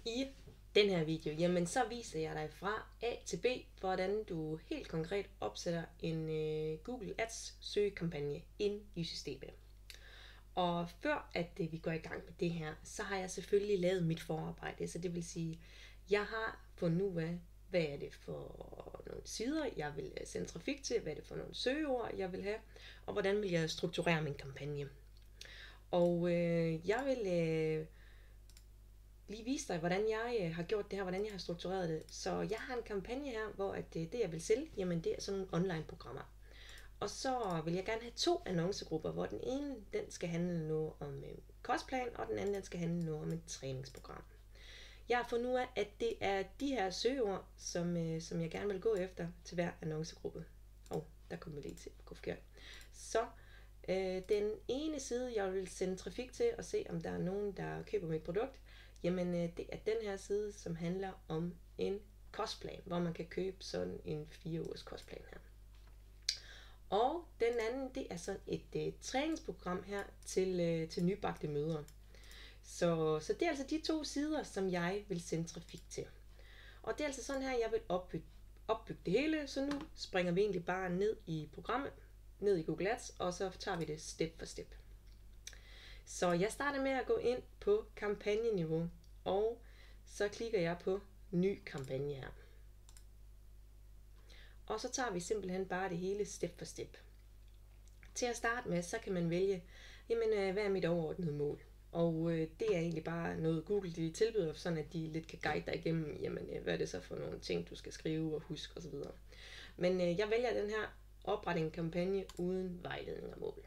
I den her video, jamen så viser jeg dig fra A til B, hvordan du helt konkret opsætter en Google Ads søgekampagne ind i systemet. Og før at vi går i gang med det her, så har jeg selvfølgelig lavet mit forarbejde. Så det vil sige, jeg har fundet ud af, hvad er det for nogle sider, jeg vil sende trafik til, hvad er det for nogle søgeord, jeg vil have, og hvordan vil jeg strukturere min kampagne. Og jeg vil lige vise dig, hvordan jeg har gjort det her, hvordan jeg har struktureret det. Så jeg har en kampagne her, hvor at det jeg vil sælge, jamen det er sådan nogle online-programmer. Og så vil jeg gerne have 2 annoncegrupper, hvor den ene den skal handle noget om kostplan, og den anden den skal handle noget om et træningsprogram. Jeg har fundet ud af, at det er de her søgeord, som jeg gerne vil gå efter til hver annoncegruppe. Der kommer vi lige til at gå forkert. Så den ene side, jeg vil sende trafik til og se, om der er nogen, der køber mit produkt, jamen det er den her side, som handler om en kostplan, hvor man kan købe sådan en 4 ugers kostplan her. Og den anden, det er sådan et træningsprogram her til nybagte mødre. Så det er altså de 2 sider, som jeg vil sende trafik til. Og det er altså sådan her, jeg vil opbygge det hele. Så nu springer vi egentlig bare ned i programmet, ned i Google Ads, og så tager vi det step for step. Så jeg starter med at gå ind på kampagneniveau, og så klikker jeg på ny kampagne her. Og så tager vi simpelthen bare det hele step for step. Til at starte med, så kan man vælge, jamen hvad er mit overordnede mål? Og det er egentlig bare noget Google de tilbyder, sådan at de lidt kan guide dig igennem, jamen hvad er det så for nogle ting, du skal skrive og huske osv. Men jeg vælger den her, oprette en kampagne uden vejledning og mål.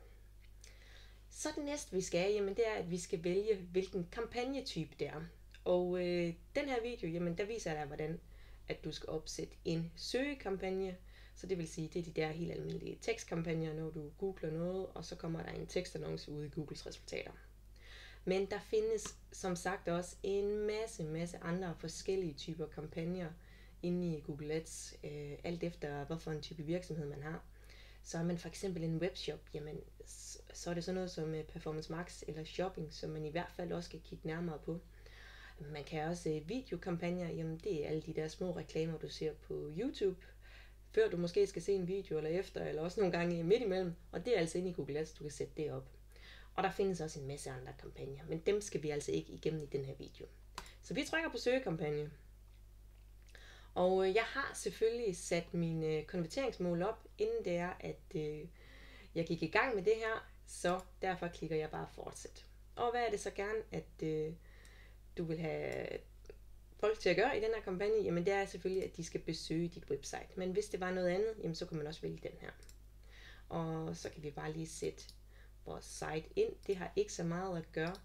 Så det næste vi skal, jamen det er, at vi skal vælge, hvilken kampagnetype det er. Og den her video, jamen der viser jeg dig, hvordan at du skal opsætte en søgekampagne. Så det vil sige, det er de der helt almindelige tekstkampagner, når du googler noget, og så kommer der en tekstannonce ud i Googles resultater. Men der findes som sagt også en masse andre forskellige typer kampagner inde i Google Ads, alt efter hvorfor en type virksomhed man har. Så er man for eksempel en webshop, jamen så er det sådan noget som Performance Max eller shopping, som man i hvert fald også skal kigge nærmere på. Man kan også videokampagner, jamen det er alle de der små reklamer, du ser på YouTube, før du måske skal se en video eller efter, eller også nogle gange midt imellem, og det er altså inde i Google Ads, du kan sætte det op. Og der findes også en masse andre kampagner, men dem skal vi altså ikke igennem i den her video. Så vi trykker på søgekampagne. Og jeg har selvfølgelig sat mine konverteringsmål op, inden det er, at jeg gik i gang med det her, så derfor klikker jeg bare fortsæt. Og hvad er det så gerne, at du vil have folk til at gøre i den her kampagne? Jamen det er selvfølgelig, at de skal besøge dit website. Men hvis det var noget andet, jamen så kan man også vælge den her. Og så kan vi bare lige sætte vores site ind. Det har ikke så meget at gøre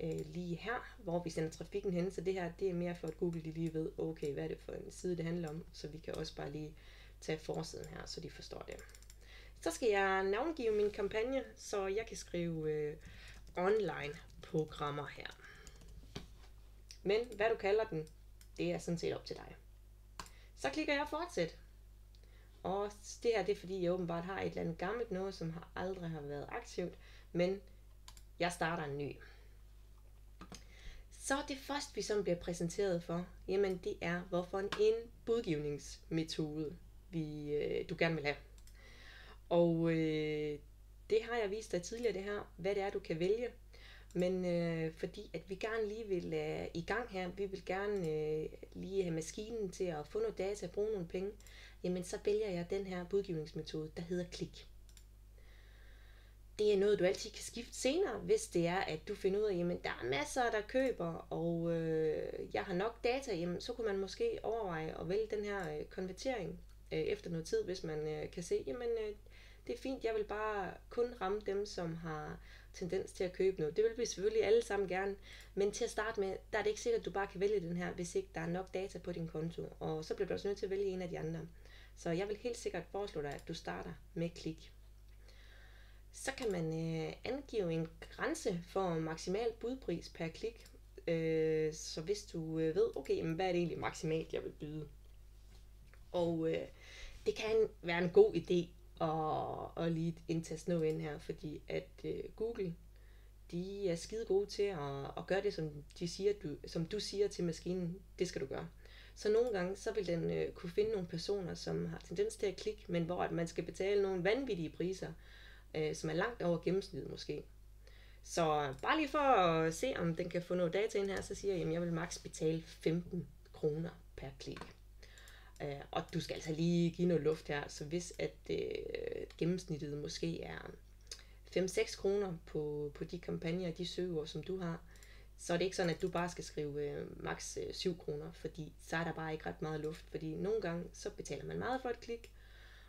lige her, hvor vi sender trafikken hen. Så det her, det er mere for, at Google de lige ved, okay, hvad er det for en side, det handler om. Så vi kan også bare lige tage forsiden her, så de forstår det. Så skal jeg navngive min kampagne, så jeg kan skrive online programmer her. Men hvad du kalder den, det er sådan set op til dig. Så klikker jeg fortsæt. Og det her det er fordi jeg åbenbart har et eller andet gammelt noget, som aldrig har været aktivt, men jeg starter en ny. Så det første vi som bliver præsenteret for, jamen det er hvorfor en budgivningsmetode du gerne vil have. Og det har jeg vist dig tidligere det her, hvad det er du kan vælge. Men fordi at vi gerne lige vil i gang her, vi vil gerne lige have maskinen til at få noget data og bruge nogle penge, jamen så vælger jeg den her budgivningsmetode, der hedder klik. Det er noget, du altid kan skifte senere, hvis det er, at du finder ud af, jamen der er masser, der køber, og jeg har nok data, jamen så kunne man måske overveje at vælge den her konvertering efter noget tid, hvis man kan se, jamen det er fint, jeg vil bare kun ramme dem, som har tendens til at købe noget. Det vil vi selvfølgelig alle sammen gerne, men til at starte med, der er det ikke sikkert, at du bare kan vælge den her, hvis ikke der er nok data på din konto, og så bliver du også nødt til at vælge en af de andre. Så jeg vil helt sikkert foreslå dig, at du starter med klik. Så kan man angive en grænse for maksimal budpris per klik, så hvis du ved, okay, men hvad er det egentlig maksimalt, jeg vil byde? Og det kan være en god idé at lige indtaste noget ind her, fordi at Google, de er skide gode til at gøre det, som du siger til maskinen, det skal du gøre. Så nogle gange, så vil den kunne finde nogle personer, som har tendens til at klikke, men hvor at man skal betale nogle vanvittige priser, som er langt over gennemsnittet måske. Så bare lige for at se, om den kan få noget data ind her, så siger jeg, at jeg vil maks betale 15 kroner per klik. Og du skal altså lige give noget luft her, så hvis at gennemsnittet måske er 5-6 kroner på de kampagner, de søgeord, som du har, så er det ikke sådan, at du bare skal skrive maks 7 kroner, fordi så er der bare ikke ret meget luft, fordi nogle gange så betaler man meget for et klik,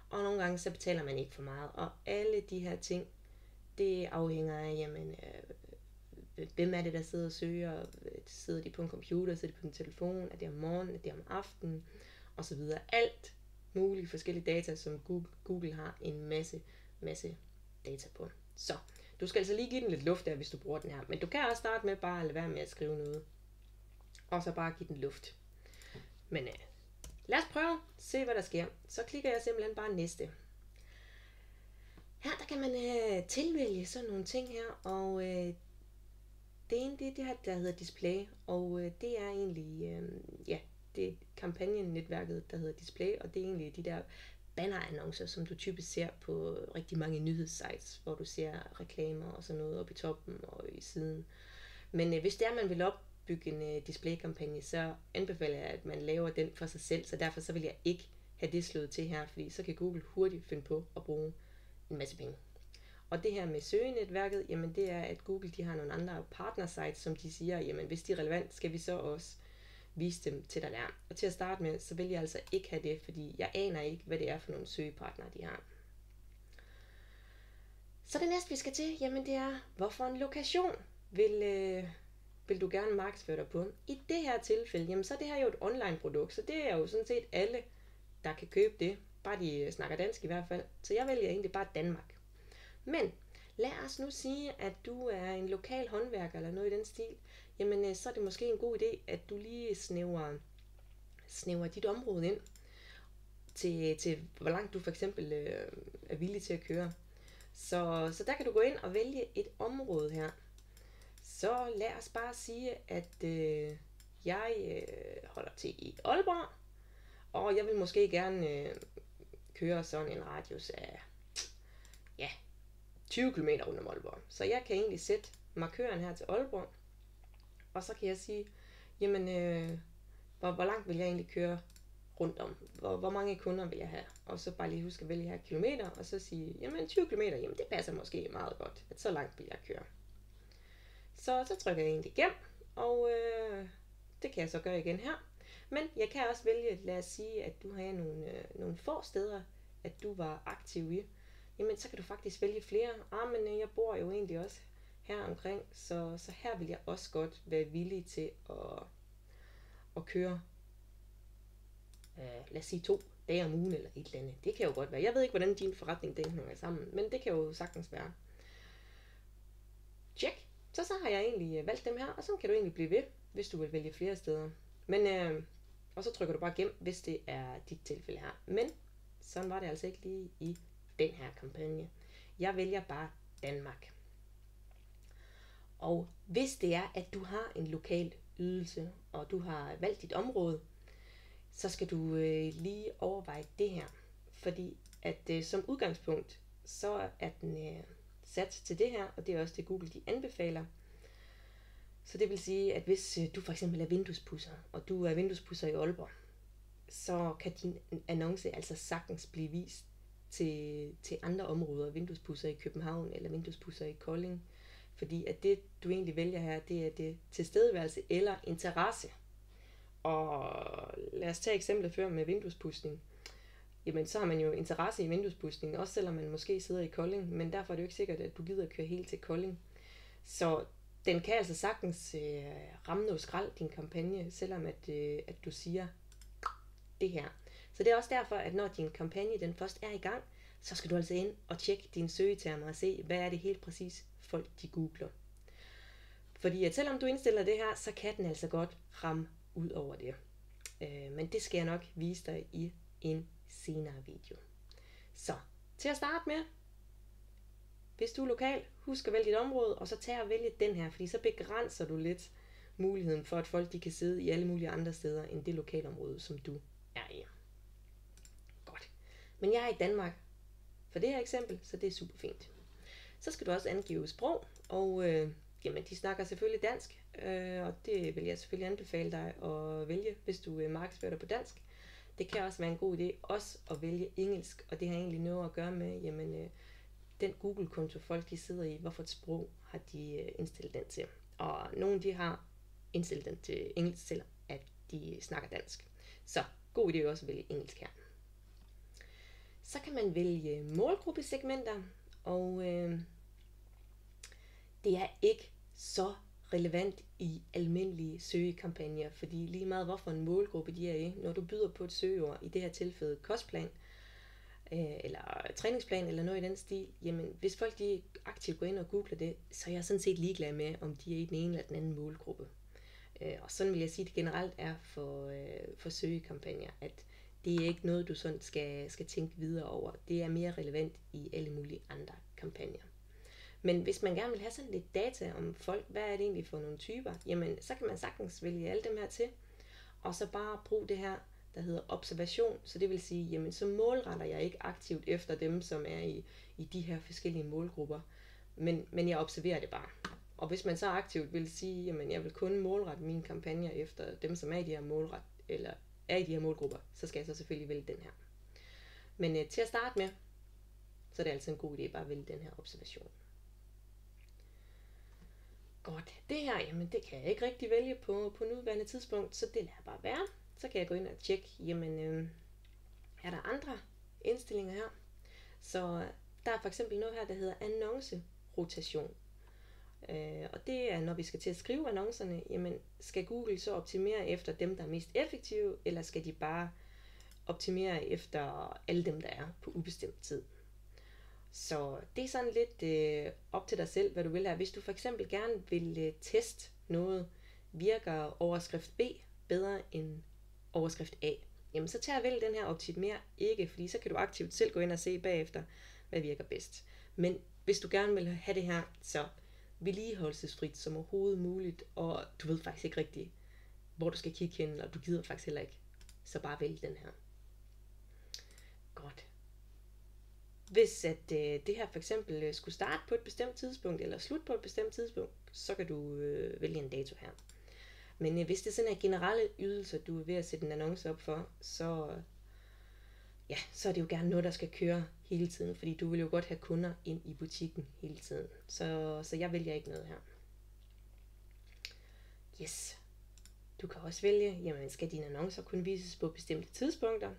og nogle gange så betaler man ikke for meget, og alle de her ting, det afhænger af, jamen, hvem er det, der sidder og søger, sidder de på en computer, sidder de på en telefon, er det om morgenen, er det om aftenen, og så videre. Alt mulige forskellige data, som Google har en masse data på. Så du skal altså lige give den lidt luft der, hvis du bruger den her. Men du kan også starte med bare at lade være med at skrive noget. Og så bare give den luft. Men lad os prøve, se hvad der sker. Så klikker jeg simpelthen bare næste. Her der kan man tilvælge sådan nogle ting her. Og det ene det er det her, der hedder display. Og det er egentlig, det er kampagnenetværket, der hedder display. Og det er egentlig de der bannerannoncer, som du typisk ser på rigtig mange nyhedssites, hvor du ser reklamer og sådan noget oppe i toppen og i siden. Men hvis det er, man vil opbygge en displaykampagne, så anbefaler jeg, at man laver den for sig selv, så derfor så vil jeg ikke have det slået til her, fordi så kan Google hurtigt finde på at bruge en masse penge. Og det her med søgenetværket, jamen det er, at Google de har nogle andre partnersites, som de siger, jamen hvis de er relevant, skal vi så også vise dem til dig der. Og til at starte med, så vil jeg altså ikke have det, fordi jeg aner ikke, hvad det er for nogle søgepartnere, de har. Så det næste, vi skal til, jamen det er, hvorfor en lokation vil du gerne markedsføre dig på? I det her tilfælde, jamen så er det her jo et online produkt, så det er jo sådan set alle, der kan købe det. Bare de snakker dansk i hvert fald. Så jeg vælger egentlig bare Danmark. Men lad os nu sige, at du er en lokal håndværker eller noget i den stil. Jamen så er det måske en god idé, at du lige snæver dit område ind til hvor langt du for eksempel er villig til at køre. Så der kan du gå ind og vælge et område her. Så lad os bare sige, at jeg holder til i Aalborg, og jeg vil måske gerne køre sådan en radius af 20 km rundt om Aalborg. Så jeg kan egentlig sætte markøren her til Aalborg, og så kan jeg sige, jamen, hvor langt vil jeg egentlig køre rundt om? Hvor mange kunder vil jeg have? Og så bare lige huske at vælge her kilometer, og så sige, jamen 20 km, jamen det passer måske meget godt, at så langt vil jeg køre. Så trykker jeg egentlig igennem, og det kan jeg så gøre igen her. Men jeg kan også vælge, lad os sige, at du har nogle få steder, at du var aktiv i. Jamen så kan du faktisk vælge flere. Men jeg bor jo egentlig også her omkring, så her vil jeg også godt være villig til at køre, lad os sige 2 dage om ugen eller et eller andet. Det kan jo godt være. Jeg ved ikke, hvordan din forretning den hænger sammen, men det kan jo sagtens være. Tjek. Så har jeg egentlig valgt dem her, og så kan du egentlig blive ved, hvis du vil vælge flere steder. Men, og så trykker du bare gem, hvis det er dit tilfælde her. Men sådan var det altså ikke lige i den her kampagne. Jeg vælger bare Danmark. Og hvis det er, at du har en lokal ydelse, og du har valgt dit område, så skal du lige overveje det her. Fordi at som udgangspunkt, så er den sat til det her, og det er også det Google de anbefaler. Så det vil sige, at hvis du for eksempel er vinduespudser, og du er vinduespudser i Aalborg, så kan din annonce altså sagtens blive vist til andre områder, vinduespudser i København eller vinduespudser i Kolding. Fordi at det, du egentlig vælger her, det er det tilstedeværelse eller interesse. Og lad os tage eksemplet før med vinduespudsning. Jamen så har man jo interesse i vinduespudsning, også selvom man måske sidder i Kolding, men derfor er det jo ikke sikkert, at du gider at køre helt til Kolding. Så den kan altså sagtens ramme noget skrald, din kampagne, selvom at du siger det her. Så det er også derfor, at når din kampagne den først er i gang, så skal du altså ind og tjekke dine søgetermer og se, hvad er det helt præcis folk de googler. Fordi at selvom du indstiller det her, så kan den altså godt ramme ud over det. Men det skal jeg nok vise dig i en senere video. Så til at starte med, hvis du er lokal, husk at vælge dit område, og så tag og vælge den her, fordi så begrænser du lidt muligheden for, at folk de kan sidde i alle mulige andre steder, end det lokalområde, som du er i. Godt. Men jeg er i Danmark for det her eksempel, så det er super fint. Så skal du også angive sprog, og jamen, de snakker selvfølgelig dansk, og det vil jeg selvfølgelig anbefale dig at vælge, hvis du markedsfører dig på dansk. Det kan også være en god idé også at vælge engelsk, og det har egentlig noget at gøre med, jamen, den Google-konto folk de sidder i, hvorfor et sprog har de indstillet den til. Og nogle de har indstillet den til engelsk, selvom at de snakker dansk. Så god idé også at vælge engelsk her. Så kan man vælge målgruppesegmenter, og det er ikke så relevant i almindelige søgekampagner, fordi lige meget hvorfor en målgruppe de er i, når du byder på et søgeord, i det her tilfælde kostplan, eller træningsplan, eller noget i den stil, jamen hvis folk de aktivt går ind og googler det, så er jeg sådan set ligeglad med, om de er i den ene eller den anden målgruppe. Og sådan vil jeg sige, at det generelt er for søgekampagner, at det er ikke noget, du sådan skal tænke videre over. Det er mere relevant i alle mulige andre kampagner. Men hvis man gerne vil have sådan lidt data om folk, hvad er det egentlig for nogle typer, jamen så kan man sagtens vælge alle dem her til, og så bare bruge det her, der hedder observation. Så det vil sige, jamen så målretter jeg ikke aktivt efter dem, som er i de her forskellige målgrupper, men jeg observerer det bare. Og hvis man så aktivt vil sige, jamen jeg vil kun målrette mine kampagner efter dem, som er i de her målgrupper, så skal jeg så selvfølgelig vælge den her. Men til at starte med, så er det altså en god idé bare at vælge den her observation. Godt, det her, jamen det kan jeg ikke rigtig vælge på nuværende tidspunkt, så det lader jeg bare være. Så kan jeg gå ind og tjekke, jamen er der andre indstillinger her? Så der er for eksempel noget her, der hedder annoncerotation. Og det er, når vi skal til at skrive annoncerne, jamen skal Google så optimere efter dem, der er mest effektive, eller skal de bare optimere efter alle dem, der er på ubestemt tid? Så det er sådan lidt op til dig selv, hvad du vil her. Hvis du for eksempel gerne vil teste noget, virker overskrift B bedre end overskrift A, jamen så tag og vælg den her optimere ikke, fordi så kan du aktivt selv gå ind og se bagefter, hvad virker bedst. Men hvis du gerne vil have det her, så vedligeholdelsesfrit som overhovedet muligt, og du ved faktisk ikke rigtigt, hvor du skal kigge hen, og du gider faktisk heller ikke, så bare vælg den her. Godt. Hvis at det her for eksempel skulle starte på et bestemt tidspunkt, eller slutte på et bestemt tidspunkt, så kan du vælge en dato her. Men hvis det sådan er generelle ydelser, du er ved at sætte en annonce op for, så er det jo gerne noget, der skal køre hele tiden, fordi du vil jo godt have kunder ind i butikken hele tiden. Så jeg vælger ikke noget her. Yes. Du kan også vælge, jamen skal dine annoncer kun vises på bestemte tidspunkter?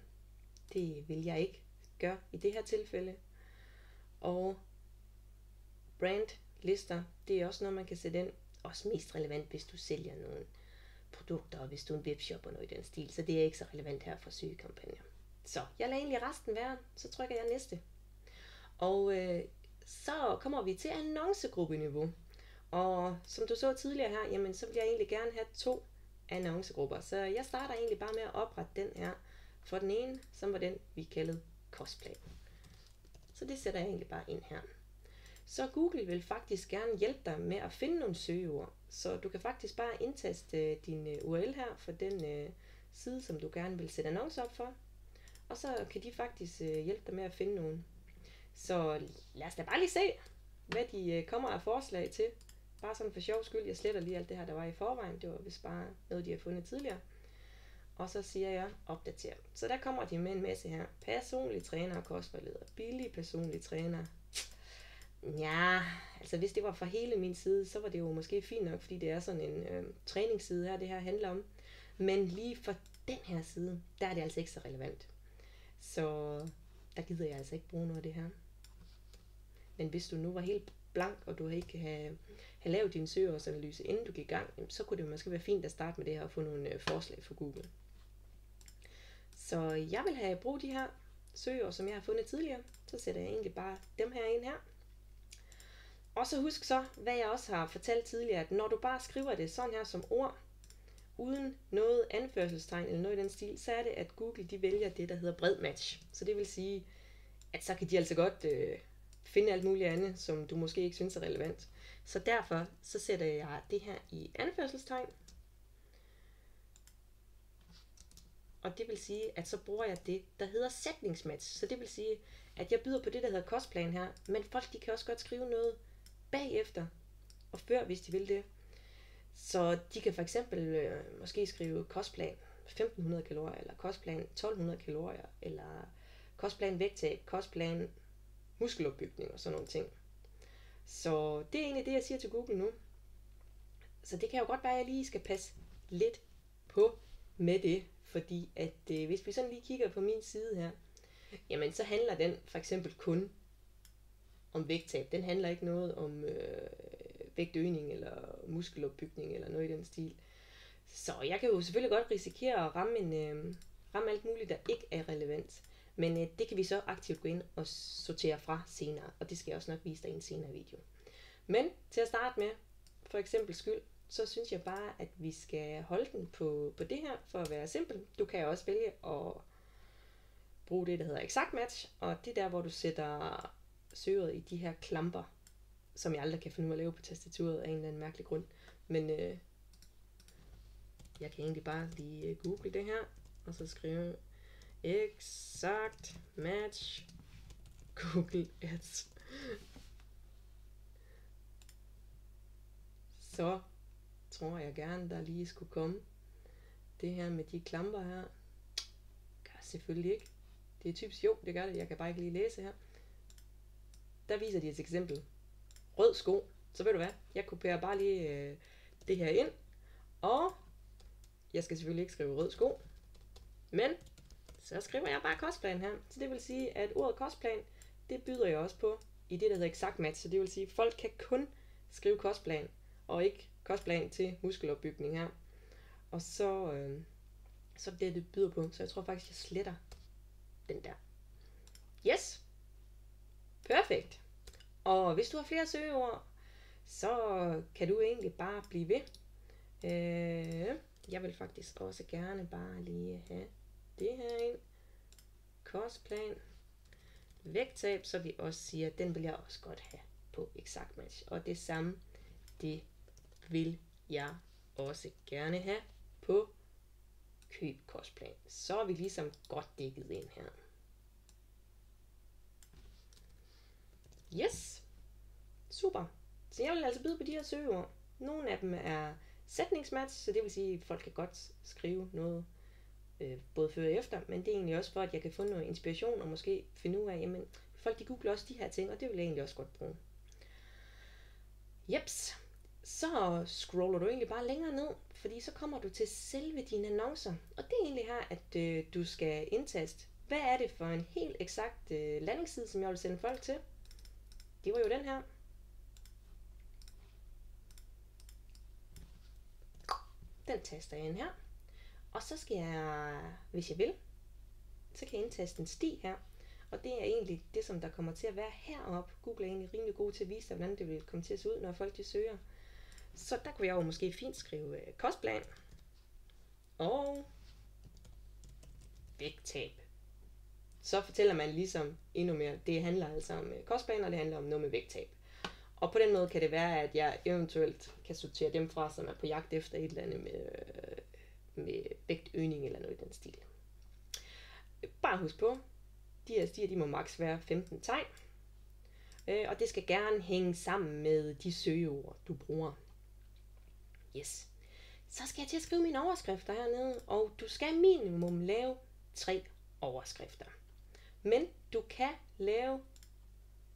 Det vil jeg ikke gøre i det her tilfælde. Og brandlister, det er også noget, man kan sætte ind. Også mest relevant, hvis du sælger nogle produkter, og hvis du er en webshop og noget i den stil. Så det er ikke så relevant her for søgekampagner. Så jeg lader egentlig resten være, så trykker jeg næste. Og så kommer vi til annoncegruppeniveau. Og som du så tidligere her, jamen så vil jeg egentlig gerne have 2 annoncegrupper. Så jeg starter egentlig bare med at oprette den her for den ene, som var den, vi kaldede kostplan. Så det sætter jeg egentlig bare ind her. Så Google vil faktisk gerne hjælpe dig med at finde nogle søgeord. Så du kan faktisk bare indtaste din URL her for den side, som du gerne vil sætte annoncer op for. Og så kan de faktisk hjælpe dig med at finde nogle. Så lad os da bare lige se, hvad de kommer af forslag til. Bare sådan for sjov skyld, jeg sletter lige alt det her, der var i forvejen. Det var vist bare noget, de har fundet tidligere. Og så siger jeg opdater. Så der kommer de med en masse her. Personlig træner og kostvejleder. Billig personlig træner. Ja, altså hvis det var fra hele min side, så var det jo måske fint nok, fordi det er sådan en træningsside her, det her handler om. Men lige for den her side, der er det altså ikke så relevant. Så der gider jeg altså ikke bruge noget af det her. Men hvis du nu var helt blank, og du ikke have lavet din søgeordsanalyse, inden du gik i gang, så kunne det måske være fint at starte med det her og få nogle forslag fra Google. Så jeg vil have brugt de her søgeord, som jeg har fundet tidligere. Så sætter jeg egentlig bare dem her ind her. Og så husk så, hvad jeg også har fortalt tidligere, at når du bare skriver det sådan her som ord, uden noget anførselstegn eller noget i den stil, så er det, at Google de vælger det, der hedder bred match. Så det vil sige, at så kan de altså godt finde alt muligt andet, som du måske ikke synes er relevant. Så derfor så sætter jeg det her i anførselstegn. Og det vil sige, at så bruger jeg det, der hedder sætningsmatch. Så det vil sige, at jeg byder på det, der hedder kostplan her. Men folk, de kan også godt skrive noget bagefter og før, hvis de vil det. Så de kan for eksempel måske skrive kostplan 1500 kalorier, eller kostplan 1200 kalorier, eller kostplan vægttab, kostplan muskelopbygning og sådan nogle ting. Så det er egentlig det, jeg siger til Google nu. Så det kan jo godt være, at jeg lige skal passe lidt på med det, fordi at hvis vi sådan lige kigger på min side her, jamen så handler den for eksempel kun om vægttab. Den handler ikke noget om vægtøgning eller muskelopbygning eller noget i den stil. Så jeg kan jo selvfølgelig godt risikere at ramme alt muligt, der ikke er relevant. Men det kan vi så aktivt gå ind og sortere fra senere, og det skal jeg også nok vise dig i en senere video. Men til at starte med, for eksempel skyld, så synes jeg bare, at vi skal holde den på det her, for at være simpel. Du kan også vælge at bruge det, der hedder exact match, og det er der, hvor du sætter søget i de her klamper, som jeg aldrig kan finde ud af at lave på tastaturet af en eller anden mærkelig grund. Men jeg kan egentlig bare lige google det her, og så skrive exact match Google Ads. Så tror jeg gerne, der lige skulle komme det her med de klamper her. Gør selvfølgelig ikke. Det er typisk jo, det gør det. Jeg kan bare ikke lige læse her. Der viser de et eksempel. Rød sko. Så ved du hvad, jeg kopierer bare lige det her ind. Og jeg skal selvfølgelig ikke skrive rød sko. Men så skriver jeg bare kostplan her. Så det vil sige, at ordet kostplan, det byder jeg også på i det, der hedder exact match. Så det vil sige, at folk kan kun skrive kostplan, og ikke kostplan til muskelopbygning her. Og så er det byder på. Så jeg tror faktisk, jeg sletter den der. Yes. Perfekt. Og hvis du har flere søgeord, så kan du egentlig bare blive ved. Jeg vil faktisk også gerne bare lige have det her ind. Kostplan. Vægttab, så vi også siger, at den vil jeg også godt have på exact match. Og det samme, det vil jeg også gerne have på køb kostplan. Så er vi ligesom godt dækket ind her. Yes. Super. Så jeg vil altså byde på de her søgeord. Nogle af dem er sætningsmatch, så det vil sige, at folk kan godt skrive noget både før og efter, men det er egentlig også for, at jeg kan få noget inspiration og måske finde ud af, jamen folk de googler også de her ting, og det vil jeg egentlig også godt bruge. Jeps. Så scroller du egentlig bare længere ned, fordi så kommer du til selve dine annoncer, og det er egentlig her, at du skal indtaste, hvad er det for en helt eksakt landingsside, som jeg vil sende folk til. Det var jo den her. Den taster jeg ind her. Og så skal jeg, hvis jeg vil, så kan jeg indtaste en sti her. Og det er egentlig det, som der kommer til at være heroppe. Google er egentlig rimelig god til at vise dig, hvordan det vil komme til at se ud, når folk de søger. Så der kunne jeg jo måske fint skrive kostplan og vægttab. Så fortæller man ligesom endnu mere. Det handler altså om kostplan, og det handler om noget med vægttab. Og på den måde kan det være, at jeg eventuelt kan sortere dem fra, som er på jagt efter et eller andet med vægtøgning eller noget i den stil. Bare husk på, de her stier, de må maks være 15 tegn. Og det skal gerne hænge sammen med de søgeord, du bruger. Yes. Så skal jeg til at skrive mine overskrifter hernede, og du skal minimum lave 3 overskrifter. Men du kan lave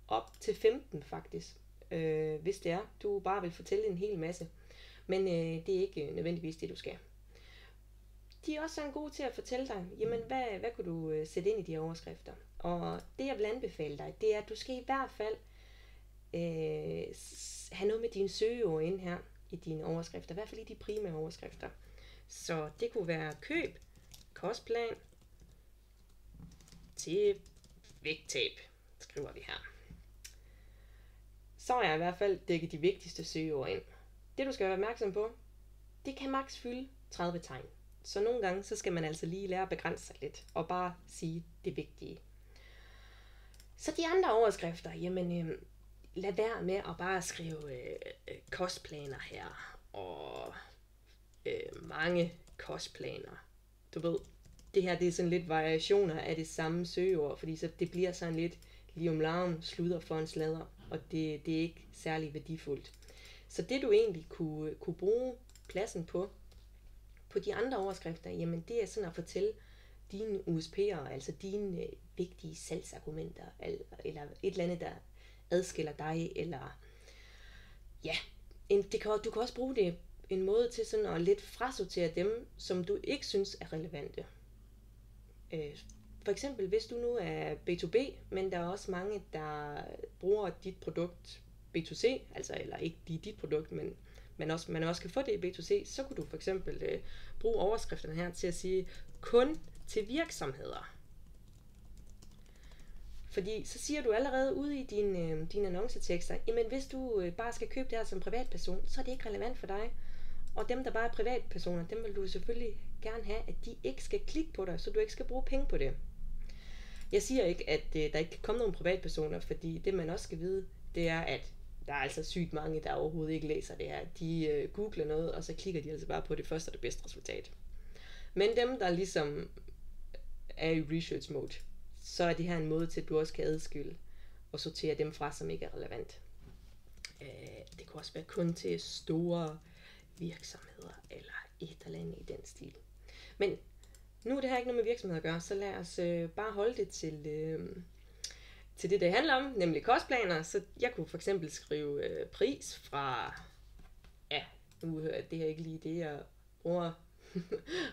op til 15 faktisk, hvis det er. Du bare vil fortælle en hel masse. Men det er ikke nødvendigvis det, du skal. De er også sådan gode til at fortælle dig, jamen hvad kunne du sætte ind i de her overskrifter. Og det jeg vil anbefale dig, det er, at du skal i hvert fald have noget med dine søgeord ind her i dine overskrifter. I hvert fald i de primære overskrifter. Så det kunne være køb, kostplan til vægttab, skriver vi her. Så er jeg i hvert fald dækket de vigtigste søgeord ind. Det du skal være opmærksom på, det kan maks fylde 30 tegn. Så nogle gange, så skal man altså lige lære at begrænse sig lidt, og bare sige det vigtige. Så de andre overskrifter, jamen lad være med at bare skrive kostplaner her, og mange kostplaner. Du ved, det her det er sådan lidt variationer af det samme søgeord, fordi så det bliver sådan lidt liumlarm, sludder for en sladder, og det er ikke særlig værdifuldt. Så det du egentlig kunne bruge pladsen på de andre overskrifter, jamen det er sådan at fortælle dine USP'er, altså dine vigtige salgsargumenter, eller et eller andet, der adskiller dig, eller ja, du kan også bruge det en måde til sådan at lidt frasortere dem, som du ikke synes er relevante. For eksempel, hvis du nu er B2B, men der er også mange, der bruger dit produkt B2C, altså eller ikke lige dit produkt, men man også kan få det i B2C, så kunne du for eksempel bruge overskrifterne her til at sige kun til virksomheder. Fordi så siger du allerede ude i dine annoncetekster, jamen hvis du bare skal købe det her som privatperson, så er det ikke relevant for dig. Og dem, der bare er privatpersoner, dem vil du selvfølgelig gerne have, at de ikke skal klikke på dig, så du ikke skal bruge penge på det. Jeg siger ikke, at der ikke kan komme nogle privatpersoner, fordi det man også skal vide, det er, at der er altså sygt mange, der overhovedet ikke læser det her. De googler noget, og så klikker de altså bare på det første og det bedste resultat. Men dem, der ligesom er i research mode, så er det her en måde til, at du også kan adskille og sortere dem fra, som ikke er relevant. Det kan også være kun til store virksomheder, eller et eller andet i den stil. Men nu er det her ikke noget med virksomheder at gøre, så lad os bare holde det til det handler om, nemlig kostplaner. Så jeg kunne for eksempel skrive pris fra, ja, nu hører det her ikke lige det, jeg bruger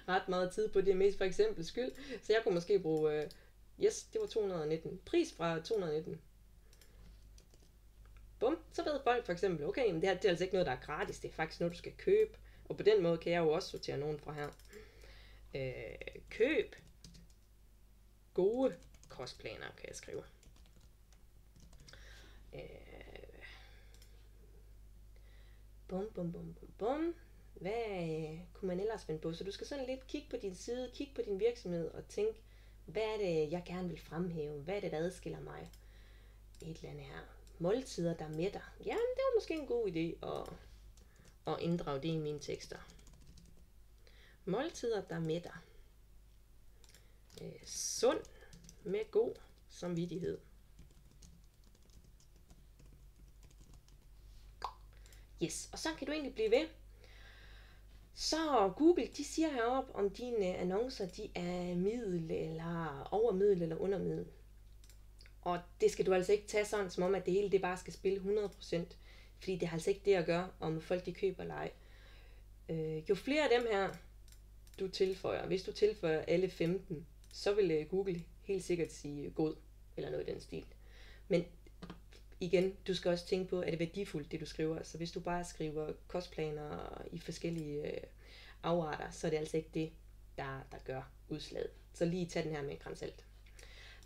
ret meget tid på, det er mest for eksempel skyld. Så jeg kunne måske bruge, yes, det var 219. Pris fra 219. Bum, så ved folk for eksempel, okay, men det her det er altså ikke noget, der er gratis, det er faktisk noget, du skal købe. Og på den måde kan jeg jo også sortere nogen fra her. Køb gode kostplaner, kan jeg skrive. Bum. Hvad kunne man ellers finde på? Så du skal sådan lidt kigge på din side, kigge på din virksomhed og tænke, hvad er det, jeg gerne vil fremhæve? Hvad er det, der adskiller mig? Et eller andet her. Måltider, der mætter. Ja, det var måske en god idé at inddrage det i mine tekster. Måltider, der mætter. Sund med god samvittighed. Yes, og så kan du egentlig blive ved. Så Google, de siger heroppe, om dine annoncer, de er middel, eller overmiddel, eller undermiddel. Og det skal du altså ikke tage sådan, som om, at det hele det bare skal spille 100%. Fordi det har altså ikke det at gøre, om folk de køber eller ej. Jo flere af dem her, du tilføjer, hvis du tilføjer alle 15, så vil Google helt sikkert sige god, eller noget i den stil. Men igen, du skal også tænke på, at det er værdifuldt, det du skriver. Så hvis du bare skriver kostplaner i forskellige afarter, så er det altså ikke det, der gør udslaget. Så lige tag den her med en gran salt.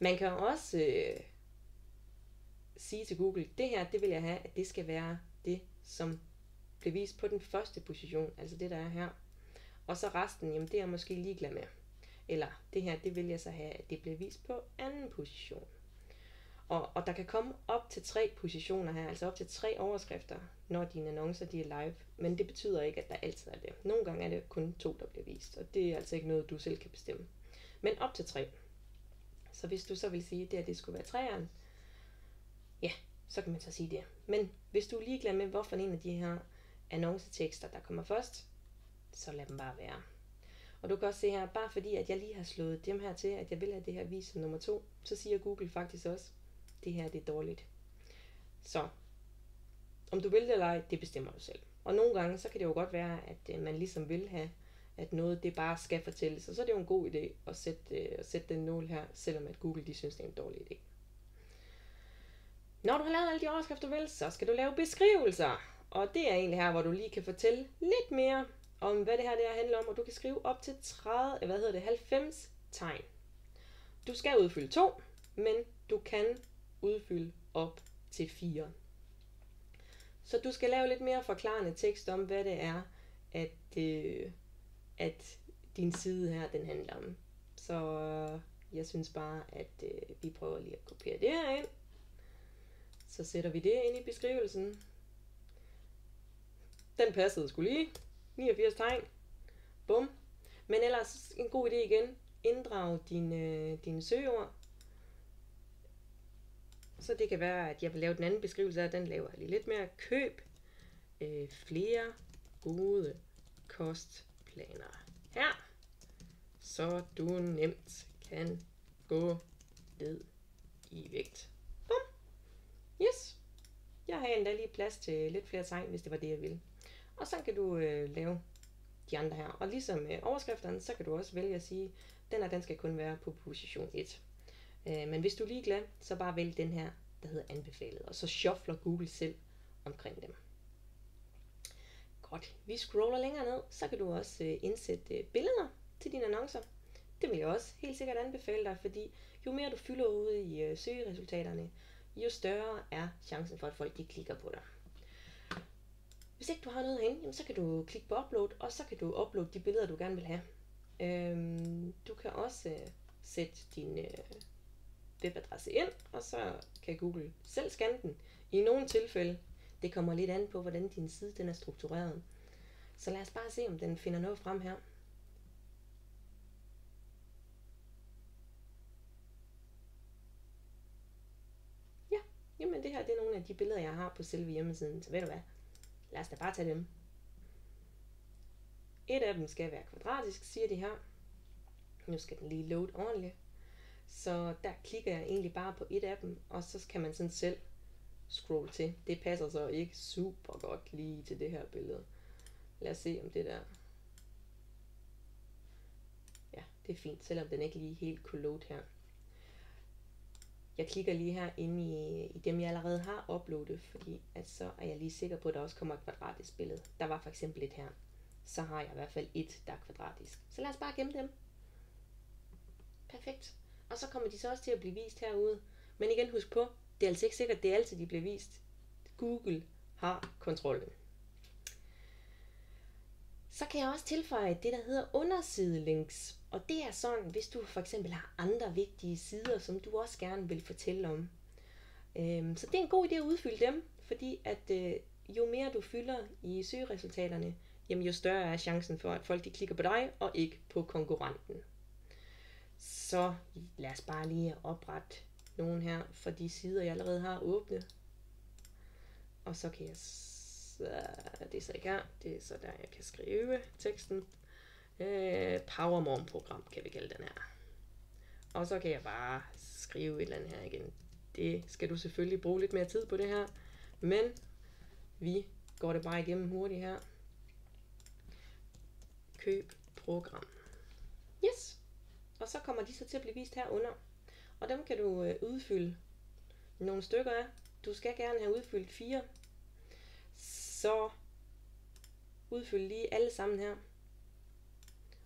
Man kan også sige til Google, det her, det vil jeg have, at det skal være det, som bliver vist på den første position, altså det, der er her. Og så resten, jamen det er jeg måske ligeglad med. Eller det her, det vil jeg så have, at det bliver vist på anden position. Og der kan komme op til 3 positioner her, altså op til 3 overskrifter, når dine annoncer de er live. Men det betyder ikke, at der altid er det. Nogle gange er det kun 2, der bliver vist, og det er altså ikke noget, du selv kan bestemme. Men op til 3. Så hvis du så vil sige, at det skulle være 3'eren, ja, så kan man så sige det. Men hvis du er ligeglad med, hvorfor en af de her annoncetekster, der kommer først, så lad dem bare være. Og du kan også se her, bare fordi at jeg lige har slået dem her til, at jeg vil have det her vist som nummer 2, så siger Google faktisk også, det her det er dårligt. Så om du vil det eller ej, det bestemmer du selv. Og nogle gange, så kan det jo godt være, at man ligesom vil have, at noget det bare skal fortælles. Og så er det jo en god idé at sætte den nål her, selvom at Google de synes, det er en dårlig idé. Når du har lavet alle de overskrifter, du vil, så skal du lave beskrivelser. Og det er egentlig her, hvor du lige kan fortælle lidt mere om, hvad det her det handler om. Og du kan skrive op til 90 tegn. Du skal udfylde 2, men du kan udfylde op til 4. Så du skal lave lidt mere forklarende tekst om, hvad det er, at din side her, den handler om. Så Jeg synes bare, at vi prøver lige at kopiere det her ind. Så sætter vi det ind i beskrivelsen. Den passede sgu lige. 89 tegn. Bum. Men ellers en god idé igen. Inddrag dine søgeord. Så det kan være, at jeg vil lave den anden beskrivelse af, den laver jeg lige lidt mere. Køb flere gode kostplaner her, så du nemt kan gå ned i vægt. Bum. Yes. Jeg har endda lige plads til lidt flere tegn, hvis det var det, jeg ville. Og så kan du lave de andre her. Og ligesom overskrifterne, så kan du også vælge at sige, den skal kun være på position 1. Men hvis du er ligeglad, så bare vælg den her, der hedder anbefalet. Og så shuffler Google selv omkring dem. Godt. Vi scroller længere ned, så kan du også indsætte billeder til dine annoncer. Det vil jeg også helt sikkert anbefale dig, fordi jo mere du fylder ude i søgeresultaterne, jo større er chancen for, at folk de klikker på dig. Hvis ikke du har noget herinde, så kan du klikke på upload, og så kan du uploade de billeder, du gerne vil have. Du kan også sætte din webadresse ind, og så kan Google selv scanne den. I nogle tilfælde, det kommer lidt an på, hvordan din side den er struktureret. Så lad os bare se, om den finder noget frem her. Ja, jamen det her det er nogle af de billeder, jeg har på selve hjemmesiden. Så ved du hvad, lad os da bare tage dem. Et af dem skal være kvadratisk, siger de her. Nu skal den lige load ordentligt. Så der klikker jeg egentlig bare på et af dem, og så kan man sådan selv scroll til. Det passer så ikke super godt lige til det her billede. Lad os se om det der. Ja, det er fint, selvom den ikke lige helt kunne load her. Jeg klikker lige her inde i dem, jeg allerede har uploadet, fordi at så er jeg lige sikker på, at der også kommer et kvadratisk billede. Der var for eksempel et her. Så har jeg i hvert fald et, der er kvadratisk. Så lad os bare gemme dem. Perfekt. Og så kommer de så også til at blive vist herude. Men igen, husk på, det er altså ikke sikkert, at det er altid, de bliver vist. Google har kontrollen. Så kan jeg også tilføje det, der hedder undersidelinks. Og det er sådan, hvis du for eksempel har andre vigtige sider, som du også gerne vil fortælle om. Så det er en god idé at udfylde dem, fordi at jo mere du fylder i søgeresultaterne, jamen jo større er chancen for, at folk de klikker på dig og ikke på konkurrenten. Så lad os bare lige oprette nogle her for de sider, jeg allerede har åbnet. Og så kan jeg, det er så ikke her, det er så der, jeg kan skrive teksten. PowerMorgen-program kan vi kalde den her. Og så kan jeg bare skrive et eller andet her igen. Det skal du selvfølgelig bruge lidt mere tid på det her. Men vi går det bare igennem hurtigt her. Køb program. Yes. Og så kommer de så til at blive vist herunder. Og dem kan du udfylde nogle stykker af. Du skal gerne have udfyldt 4. Så udfyld lige alle sammen her.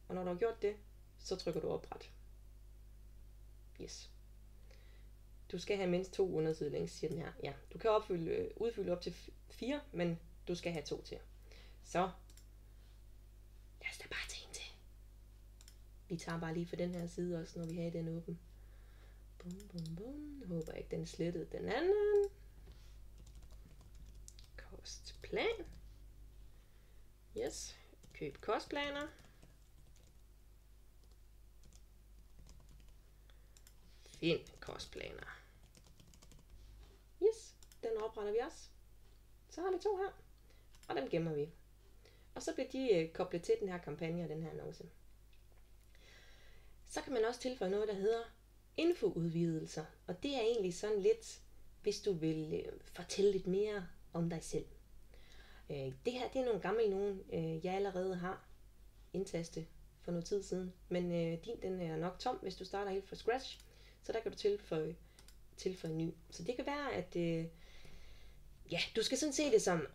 Og når du har gjort det, så trykker du opret. Yes. Du skal have mindst 2 undersidelinks, siger den her. Ja, du kan udfylde op til 4, men du skal have 2 til. Så lad os da bare tage en til. Vi tager bare lige for den her side også, når vi har den åben. Bum, bum, bum. Jeg håber ikke, den slettede den anden. Kostplan. Yes. Køb kostplaner. Find kostplaner. Yes. Den opretter vi også. Så har vi 2 her. Og dem gemmer vi. Og så bliver de koblet til den her kampagne og den her annonce. Så kan man også tilføje noget, der hedder infoudvidelser. Og det er egentlig sådan lidt, hvis du vil fortælle lidt mere om dig selv. Det her, det er nogle gamle nogen, jeg allerede har indtastet for noget tid siden. Men den er nok tom, hvis du starter helt fra scratch. Så der kan du tilføje ny. Så det kan være, at du skal sådan se det som,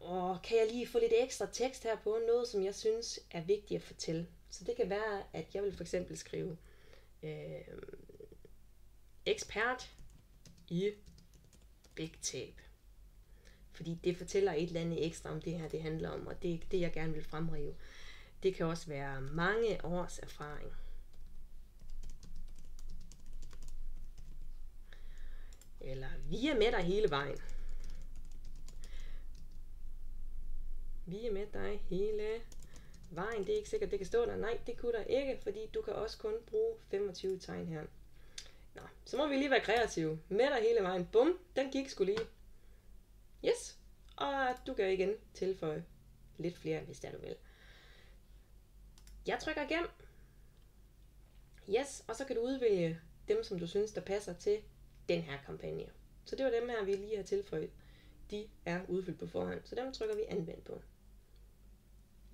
kan jeg lige få lidt ekstra tekst her på, noget som jeg synes er vigtigt at fortælle. Så det kan være, at jeg vil for eksempel skrive ekspert i vægttab. Fordi det fortæller et eller andet ekstra om det her, det handler om, og det er det, jeg gerne vil fremhæve. Det kan også være mange års erfaring. Eller vi er med dig hele vejen. Vi er med dig hele vejen. Det er ikke sikkert, det kan stå der. Nej, det kunne der ikke, fordi du kan også kun bruge 25 tegn her. Nå, så må vi lige være kreative. Med dig hele vejen. Bum, den gik sgu lige. Yes. Og du kan igen tilføje lidt flere, hvis det er du vil. Jeg trykker igennem. Yes, og så kan du udvælge dem, som du synes, der passer til den her kampagne. Så det var dem her, vi lige har tilføjet. De er udfyldt på forhånd, så dem trykker vi anvend på.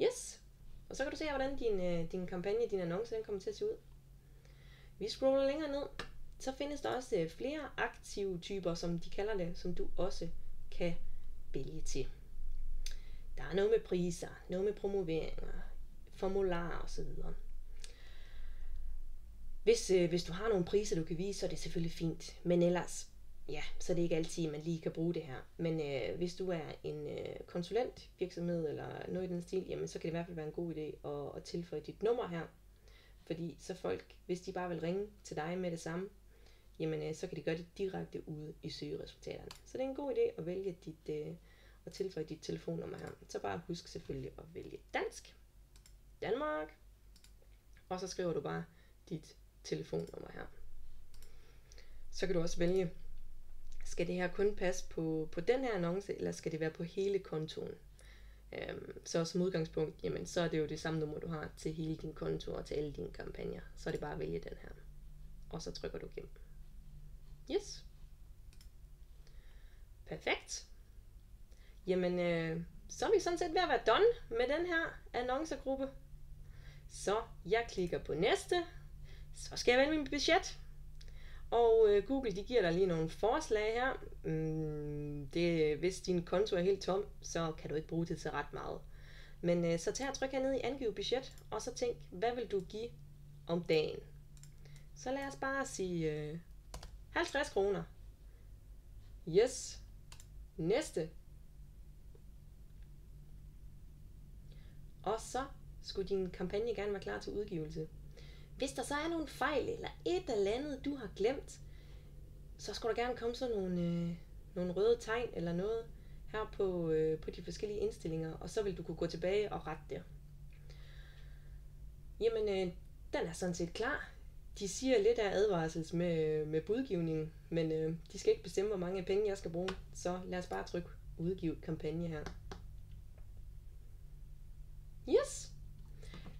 Yes, og så kan du se, hvordan din kampagne, din annonce, den kommer til at se ud. Vi scroller længere ned, så findes der også flere aktive typer, som de kalder det, som du også kan vælge til. Der er noget med priser, noget med promoveringer, formularer osv. Hvis du har nogle priser, du kan vise, så er det selvfølgelig fint. Men ellers, ja, så er det ikke altid, man lige kan bruge det her. Men hvis du er en konsulentvirksomhed eller noget i den stil, jamen så kan det i hvert fald være en god idé at tilføje dit nummer her. Fordi så folk, hvis de bare vil ringe til dig med det samme, jamen så kan de gøre det direkte ude i søgeresultaterne. Så det er en god idé at vælge at tilføje dit telefonnummer her. Så bare husk selvfølgelig at vælge dansk, Danmark, og så skriver du bare dit telefonnummer her. Så kan du også vælge, skal det her kun passe på den her annonce, eller skal det være på hele kontoen? Så som udgangspunkt, jamen så er det jo det samme nummer, du har til hele din konto og til alle dine kampagner. Så er det bare at vælge den her. Og så trykker du gennem. Yes. Perfekt. Jamen, så er vi sådan set ved at være done med den her annoncegruppe. Så jeg klikker på næste. Så skal jeg vælge min budget. Og Google, de giver dig lige nogle forslag her. Hvis din konto er helt tom, så kan du ikke bruge det til ret meget. Men så tag og tryk hernede i angiv budget, og så tænk, hvad vil du give om dagen? Så lad os bare sige 50 kroner. Yes. Næste. Og så skulle din kampagne gerne være klar til udgivelse. Hvis der så er nogle fejl, eller et eller andet, du har glemt, så skulle der gerne komme sådan nogle røde tegn, eller noget, her på de forskellige indstillinger, og så vil du kunne gå tilbage og rette det. Jamen, den er sådan set klar. De siger lidt af advarsels med budgivningen, men de skal ikke bestemme, hvor mange penge jeg skal bruge, så lad os bare trykke udgive kampagne her. Yes!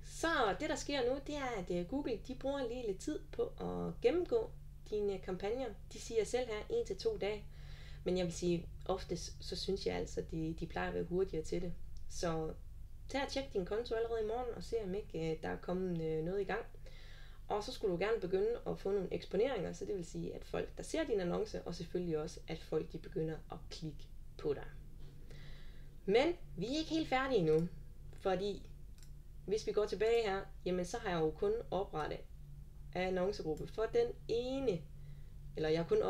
Så det der sker nu, det er, at Google, de bruger lige lidt tid på at gennemgå dine kampagner. De siger selv her 1 til 2 dage. Men jeg vil sige, oftest så synes jeg altså, at de plejer at være hurtigere til det. Så tag og tjek din konto allerede i morgen og se om ikke der er kommet noget i gang. Og så skulle du gerne begynde at få nogle eksponeringer, så det vil sige, at folk, der ser din annonce, og selvfølgelig også, at folk de begynder at klikke på dig. Men vi er ikke helt færdige endnu, fordi hvis vi går tilbage her, jamen så har jeg jo kun oprettet annoncegruppe for den ene, eller jeg har kun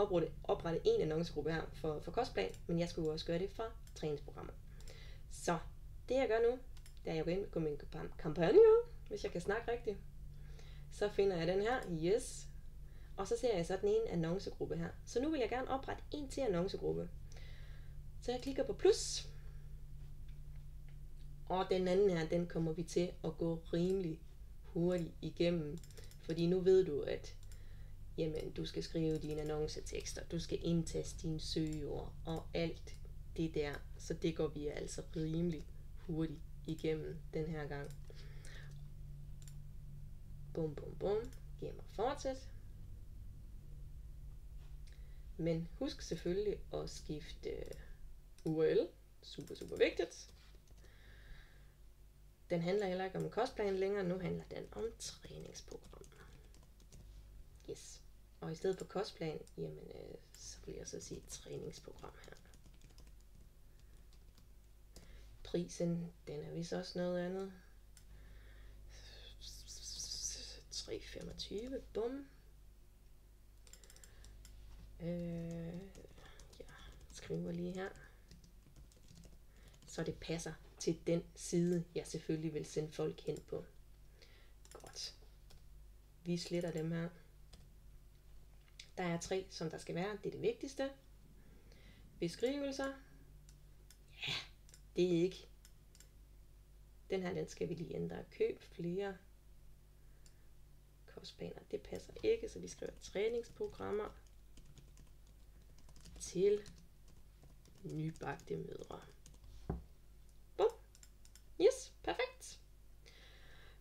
oprettet en annoncegruppe her for kostplan, men jeg skulle jo også gøre det for træningsprogrammer. Så det jeg gør nu, det er, at jeg går ind på min kampagne, hvis jeg kan snakke rigtigt. Så finder jeg den her, yes, og så ser jeg så den ene annoncegruppe her. Så nu vil jeg gerne oprette en til annoncegruppe. Så jeg klikker på plus. Og den anden her, den kommer vi til at gå rimelig hurtigt igennem. Fordi nu ved du, at jamen, du skal skrive dine annoncetekster, du skal indtaste dine søgeord og alt det der. Så det går vi altså rimelig hurtigt igennem den her gang. Bum, bum, bum. Gem og fortsæt. Men husk selvfølgelig at skifte URL. Super, super vigtigt. Den handler heller ikke om kostplan længere, nu handler den om træningsprogram. Yes. Og i stedet for kostplan, jamen, så vil jeg så sige træningsprogram her. Prisen, den er vist også noget andet. 3,25, bum. Ja, skriver lige her. Så det passer til den side, jeg selvfølgelig vil sende folk hen på. Godt. Vi sletter dem her. Der er 3, som der skal være. Det er det vigtigste. Beskrivelser. Ja, det er ikke. Den her, den skal vi lige ændre. Køb flere kostplaner. Det passer ikke, så vi skriver træningsprogrammer til nybagte mødre. Bum. Yes, perfekt.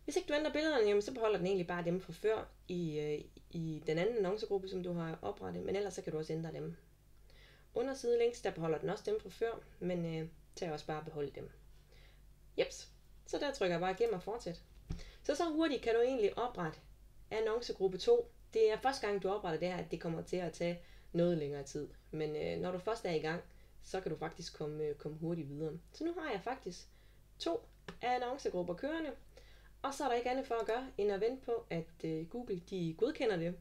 Hvis ikke du ændrer billederne, jamen, så beholder den egentlig bare dem fra før i den anden annoncegruppe, som du har oprettet, men ellers så kan du også ændre dem. Underside links, der beholder den også dem fra før, men tag også bare beholde dem. Jeps, så der trykker jeg bare igennem og fortsæt. Så hurtigt kan du egentlig oprette annoncegruppe 2. Det er første gang, du opretter det her, at det kommer til at tage noget længere tid. Men når du først er i gang, så kan du faktisk komme hurtigt videre. Så nu har jeg faktisk 2 annoncegrupper kørende. Og så er der ikke andet for at gøre, end at vente på, at Google de godkender det.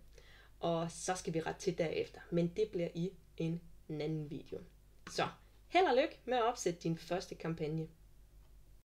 Og så skal vi rette til derefter. Men det bliver i en anden video. Så held og lykke med at opsætte din første kampagne.